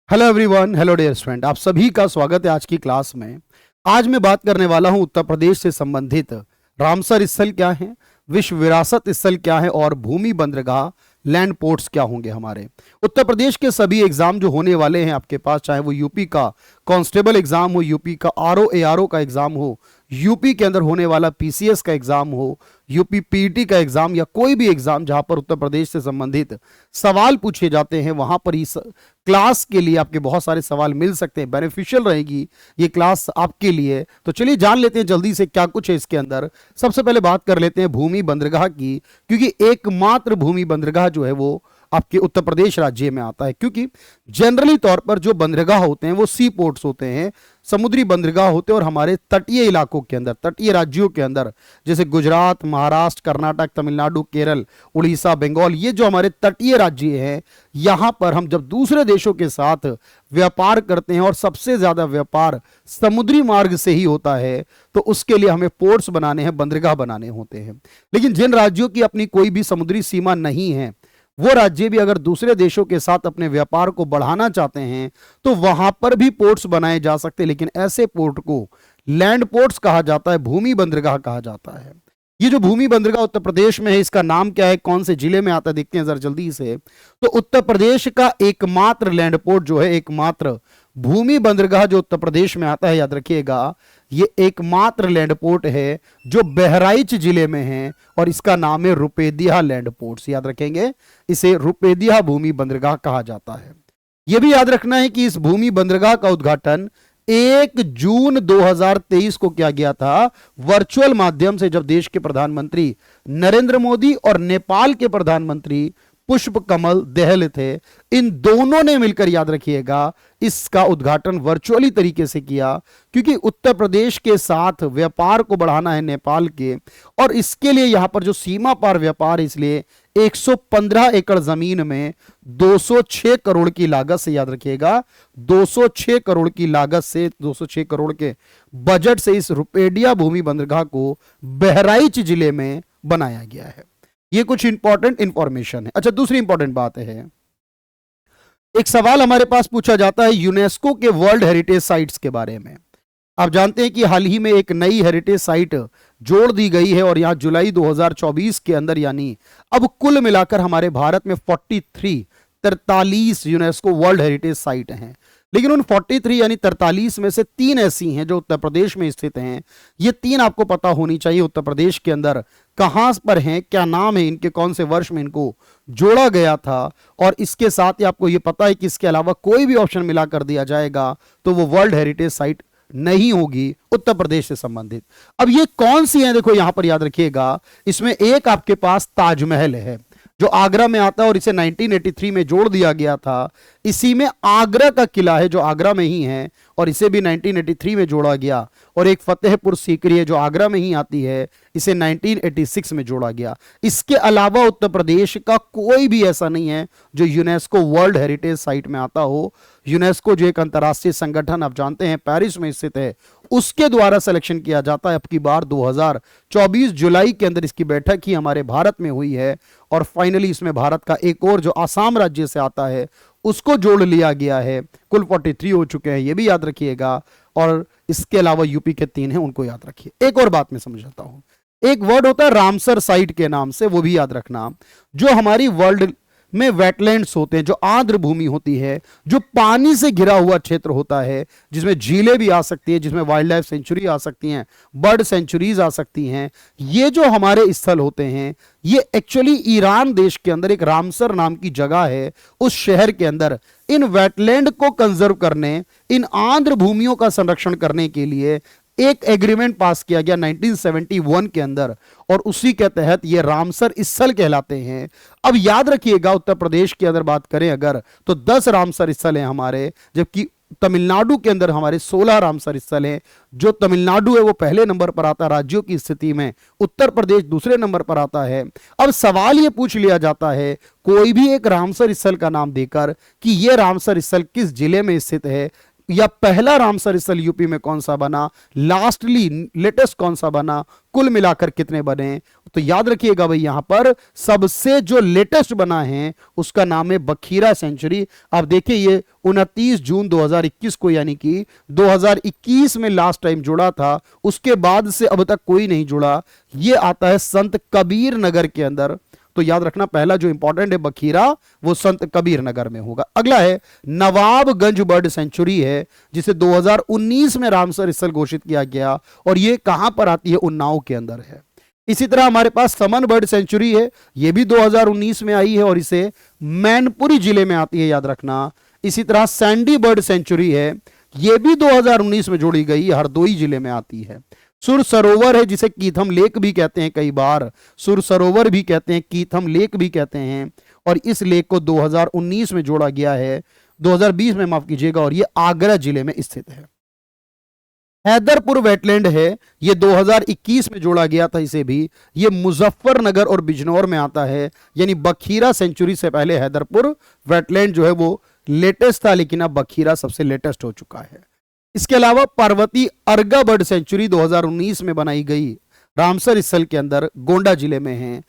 Hello everyone, hello dear student, आप सभी का स्वागत है आज की क्लास में। आज मैं बात करने वाला हूं उत्तर प्रदेश से संबंधित रामसर स्थल क्या है, विश्व विरासत स्थल क्या है और भूमि बंदरगाह लैंड पोर्ट्स क्या होंगे। हमारे उत्तर प्रदेश के सभी एग्जाम जो होने वाले हैं आपके पास, चाहे वो यूपी का कांस्टेबल एग्जाम हो, यूपी का आरओ एआरओ का एग्जाम हो, यूपी के अंदर होने वाला पीसीएस का एग्जाम हो, यूपी पीईटी का एग्जाम या कोई भी एग्जाम जहां पर उत्तर प्रदेश से संबंधित सवाल पूछे जाते हैं, वहां पर इस क्लास के लिए आपके बहुत सारे सवाल मिल सकते हैं। बेनिफिशियल रहेगी ये क्लास आपके लिए। तो चलिए जान लेते हैं जल्दी से क्या कुछ है इसके अंदर। सबसे पहले बात कर लेते हैं भूमि बंदरगाह की, क्योंकि एकमात्र भूमि बंदरगाह जो है वो आपके उत्तर प्रदेश राज्य में आता है। क्योंकि जनरली तौर पर जो बंदरगाह होते हैं वो सी पोर्ट्स होते हैं, समुद्री बंदरगाह होते हैं, और हमारे तटीय इलाकों के अंदर, तटीय राज्यों के अंदर, जैसे गुजरात, महाराष्ट्र, कर्नाटक, तमिलनाडु, केरल, उड़ीसा, बंगाल, ये जो हमारे तटीय राज्य हैं, यहां पर हम जब दूसरे देशों के साथ व्यापार करते हैं और सबसे ज्यादा व्यापार समुद्री मार्ग से ही होता है, तो उसके लिए हमें पोर्ट्स बनाने हैं, बंदरगाह बनाने होते हैं। लेकिन जिन राज्यों की अपनी कोई भी समुद्री सीमा नहीं है, वो राज्य भी अगर दूसरे देशों के साथ अपने व्यापार को बढ़ाना चाहते हैं तो वहां पर भी पोर्ट्स बनाए जा सकते हैं। लेकिन ऐसे पोर्ट को लैंड पोर्ट्स कहा जाता है, भूमि बंदरगाह कहा जाता है। ये जो भूमि बंदरगाह उत्तर प्रदेश में है, इसका नाम क्या है, कौन से जिले में आता है, देखते हैं जरा जल्दी से। तो उत्तर प्रदेश का एकमात्र लैंड पोर्ट जो है, एकमात्र भूमि बंदरगाह जो उत्तर प्रदेश में आता है, याद रखिएगा, ये एकमात्र लैंड पोर्ट है जो बहराइच जिले में है, और इसका नाम है रुपेदिया लैंड पोर्ट्स। याद रखेंगे, इसे रुपेदिया भूमि बंदरगाह कहा जाता है। यह भी याद रखना है कि इस भूमि बंदरगाह का उद्घाटन 1 जून 2023 को किया गया था, वर्चुअल माध्यम से, जब देश के प्रधानमंत्री नरेंद्र मोदी और नेपाल के प्रधानमंत्री पुष्प कमल दहल थे, इन दोनों ने मिलकर, याद रखिएगा, इसका उद्घाटन वर्चुअली तरीके से किया। क्योंकि उत्तर प्रदेश के साथ व्यापार को बढ़ाना है नेपाल के, और इसके लिए यहां पर जो सीमा पार व्यापार, इसलिए 115 एकड़ जमीन में 206 करोड़ की लागत से, याद रखिएगा, 206 करोड़ की लागत से, 206 करोड़ के बजट से इस रुपेडिया भूमि बंदरगाह को बहराइच जिले में बनाया गया है। ये कुछ इंपॉर्टेंट इंफॉर्मेशन है। अच्छा, दूसरी इंपॉर्टेंट बात है, एक सवाल हमारे पास पूछा जाता है यूनेस्को के वर्ल्ड हेरिटेज साइट्स के बारे में। आप जानते हैं कि हाल ही में एक नई हेरिटेज साइट जोड़ दी गई है, और यहां जुलाई 2024 के अंदर, यानी अब कुल मिलाकर हमारे भारत में 43 यूनेस्को वर्ल्ड हेरिटेज साइट हैं। लेकिन उन 43 यानी 43 में से 3 ऐसी हैं जो उत्तर प्रदेश में स्थित हैं। ये 3 आपको पता होनी चाहिए उत्तर प्रदेश के अंदर कहां पर हैं, क्या नाम है इनके, कौन से वर्ष में इनको जोड़ा गया था, और इसके साथ ही आपको ये पता है कि इसके अलावा कोई भी ऑप्शन मिला कर दिया जाएगा तो वो वर्ल्ड हेरिटेज साइट नहीं होगी उत्तर प्रदेश से संबंधित। अब ये कौन सी है, देखो यहां पर याद रखिएगा, इसमें एक आपके पास ताजमहल है जो आगरा में आता है, और इसे 1983 में जोड़ दिया गया था। इसी में आगरा का किला है जो आगरा में ही है, और इसे भी 1983 में जोड़ा गया। और एक फतेहपुर सीकरी है जो आगरा में ही आती है, इसे 1986 में जोड़ा गया। इसके अलावा उत्तर प्रदेश का कोई भी ऐसा नहीं है जो यूनेस्को वर्ल्ड हेरिटेज साइट में आता हो। यूनेस्को जो एक अंतर्राष्ट्रीय संगठन, आप जानते हैं, पेरिस में स्थित है, उसके द्वारा सिलेक्शन किया जाता है। अब की बार 2024 जुलाई के अंदर इसकी बैठक ही हमारे भारत में हुई है, और फाइनली इसमें भारत का एक और जो आसाम राज्य से आता है उसको जोड़ लिया गया है। कुल 43 हो चुके हैं, ये भी याद रखिएगा, और इसके अलावा यूपी के 3 हैं, उनको याद रखिए। एक और बात मैं समझाता हूं, एक वर्ड होता है रामसर साइट के नाम से, वो भी याद रखना। जो हमारी वर्ल्ड में वेटलैंड्स होते हैं, जो आर्द्र भूमि होती है, जो पानी से घिरा हुआ क्षेत्र होता है, जिसमें झीलें भी आ सकती हैं, जिसमें वाइल्ड लाइफ सेंचुरी आ सकती हैं, बर्ड सेंचुरीज आ सकती हैं, ये जो हमारे स्थल होते हैं, ये एक्चुअली ईरान देश के अंदर एक रामसर नाम की जगह है, उस शहर के अंदर इन वेटलैंड को कंजर्व करने, इन आर्द्र भूमियों का संरक्षण करने के लिए एक एग्रीमेंट पास किया गया 1971 के अंदर, और उसी के तहत ये रामसर स्थल कहलाते हैं। अब याद रखिएगा, उत्तर प्रदेश के अंदर बात करें अगर, तो 10 रामसर स्थल हैं हमारे, जबकि तमिलनाडु के अंदर हमारे 16 रामसर स्थल हैं। जो तमिलनाडु है वो पहले नंबर पर आता है राज्यों की स्थिति में, उत्तर प्रदेश दूसरे नंबर पर आता है। अब सवाल ये पूछ लिया जाता है कोई भी एक रामसर स्थल का नाम देकर कि ये रामसर स्थल किस जिले में स्थित है, या पहला रामसर स्थल यूपी में कौन सा बना, लास्टली लेटेस्ट कौन सा बना, कुल मिलाकर कितने बने। तो याद रखिएगा भाई, यहां पर सबसे जो लेटेस्ट बना है उसका नाम है बखीरा सेंचुरी। आप देखिए ये 29 जून 2021 को, यानी कि 2021 में लास्ट टाइम जुड़ा था, उसके बाद से अब तक कोई नहीं जुड़ा। ये आता है संत कबीर नगर के अंदर। तो याद रखना, पहला जो इंपॉर्टेंट है बखीरा, वो संत कबीर नगर में होगा। अगला है नवाबगंज बर्ड सेंचुरी है, जिसे 2019 में रामसर स्थल घोषित किया गया, और ये कहां पर आती है? उन्नाव के अंदर है। इसी तरह हमारे पास समन बर्ड सेंचुरी है, ये भी 2019 में आई है और इसे मैनपुरी जिले में आती है, याद रखना। इसी तरह सैंडी बर्ड सेंचुरी है, ये भी 2019 में जोड़ी गई, हरदोई जिले में आती है। सुर सरोवर है, जिसे कीथम लेक भी कहते हैं, कई बार सुर सरोवर भी कहते हैं, कीथम लेक भी कहते हैं, और इस लेक को 2019 में जोड़ा गया है, 2020 में माफ कीजिएगा, और ये आगरा जिले में स्थित है। हैदरपुर वेटलैंड है, ये 2021 में जोड़ा गया था, इसे भी, ये मुजफ्फरनगर और बिजनौर में आता है। यानी बखीरा सेंचुरी से पहले हैदरपुर वेटलैंड जो है वो लेटेस्ट था, लेकिन अब बखीरा सबसे लेटेस्ट हो चुका है। इसके अलावा पार्वती अर्गा बर्ड सेंचुरी 2019 में बनाई गई, रामसर स्थल के अंदर, गोंडा जिले में है।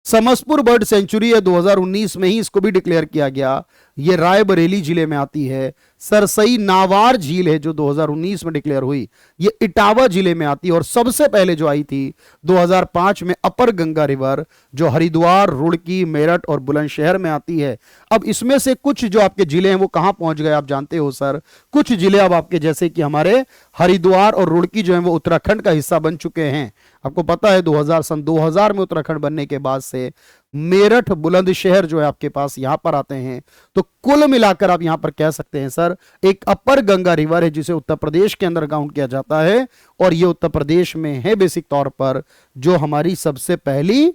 समसपुर बर्ड सेंचुरी है, 2019 में ही इसको भी डिक्लेयर किया गया, ये रायबरेली जिले में आती है। सरसई नावार झील है, जो 2019 में डिक्लेयर हुई, ये इटावा जिले में आती है। और सबसे पहले जो आई थी 2005 में अपर गंगा रिवर, जो हरिद्वार, रुड़की, मेरठ और बुलंदशहर में आती है। अब इसमें से कुछ जो आपके जिले हैं वो कहां पहुंच गए आप जानते हो सर? कुछ जिले अब आपके, जैसे कि हमारे हरिद्वार और रुड़की जो है वो उत्तराखंड का हिस्सा बन चुके हैं। आपको पता है 2000 में उत्तराखंड बनने के बाद से मेरठ, बुलंदशहर जो है आपके पास यहां पर आते हैं। तो कुल मिलाकर आप यहां पर कह सकते हैं सर, एक अपर गंगा रिवर है जिसे उत्तर प्रदेश के अंदर काउंट किया जाता है, और ये उत्तर प्रदेश में है बेसिक तौर पर, जो हमारी सबसे पहली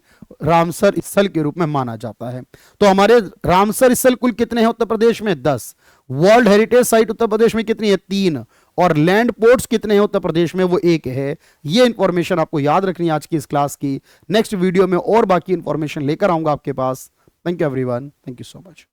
रामसर स्थल के रूप में माना जाता है। तो हमारे रामसर स्थल कुल कितने हैं उत्तर प्रदेश में? 10। World heritage site Uttar Pradesh में कितनी है? 3। और लैंड पोर्ट्स कितने हैं उत्तर प्रदेश में? वो 1 है। ये इंफॉर्मेशन आपको याद रखनी है आज की इस क्लास की। नेक्स्ट वीडियो में और बाकी इंफॉर्मेशन लेकर आऊंगा आपके पास। Thank you everyone, thank you so much.